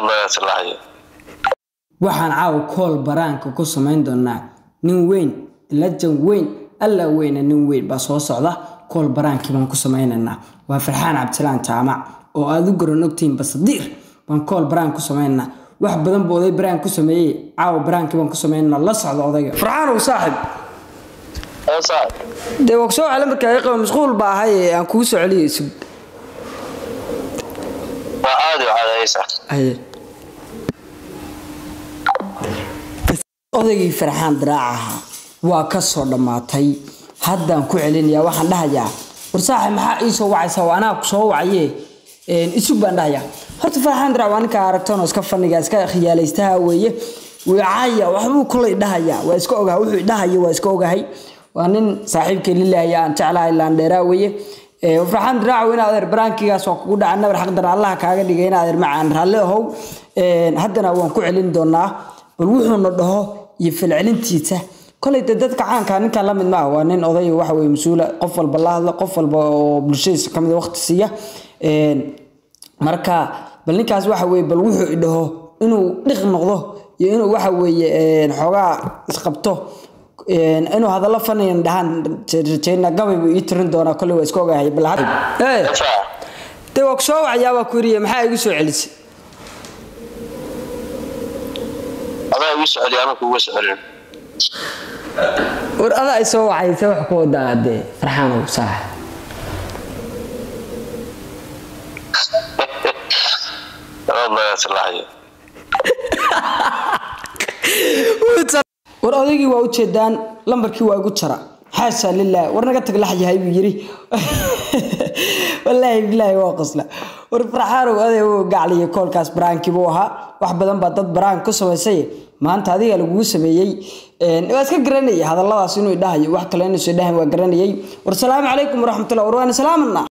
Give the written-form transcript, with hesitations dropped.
والله صلاحي waxaan caaw kool baraanka ku sameyn doonaa nin weyn lajan weyn alla weyn nin weyn ba soo socda kool baraankii baan ku sameynaa waa Farxaan Cabdilaan Jaamac oo aad u garan ogtiin basadiir baan kool baraan ku sameynaa wax badan booday baraan ku sameeyay caaw baraankii baan ku sameynaa la socdo odayga Farxaan oo saaxib de waqsoo cala markaa ay qabo mashquul baa ahay aan ku soo celiyay waa aad u caadaysa odaygi Farxaan Diraacaha waa ka soo dhamaatay haddaan ku celinayaa waxaan dhahayaa war saaxib maxaa ii soo wacaysa waana ku soo wacayee isu baan dhahayaa horta Farxaan Diraacaha ninka aragtoono iska faniga iska khiyaalaystaha weeye wiicaya waxbuu kulay dhahayaa waa iska ogahay wuxuu dhahayaa waa iska ogahay waa nin saaxiibkii lillahi aan jeclahay laan dheeraa weeye Farxaan Diraacaha ina adeer baraankigaas oo kugu dhacay nabar xaqdar Allah kaaga dhigay ina adeer macaan ralle ahow haddana waan ku celin doonaa bal wuxuu dhaho iyo falcelintiisa kolay dadka caanka ninka la mid ma waa nin oday wax weey masuula qof walba la hadla qof walba oo bulshadiisa kamid waqti siiya marka bal ninkaas waxa weey bal wuxuu dhaho inuu dhiq noqdo iyo inuu waxa weey xogaa isqabto inuu hadalla fanayeen dhahan jeena gabay uu tirin doona kolay waa iska ogahay bal hadda de waqsoo waxyaaba ku riye maxaa igu soo celisay هذا يسأل أنا كوي سألين ورأنا يسوي عايز يسوي حكوا ده فرحان وصح والله صلاحي ورأيك وأوتشدان لمبركي وأوتشرا حاشا لله ورنا قلت لك حاجة هاي بيجري والله بالله واقص له ورفرحان وهذا هو قاعد يقول كاس برانكي بوها واحد بدن بدت برانك كسر سي ما أنت هذه اللي جوز ميجي بس كجرني هذا الله سينو يداه واحد كلامه سيداه وجرني والسلام عليكم ورحمة الله وبركاته سلامنا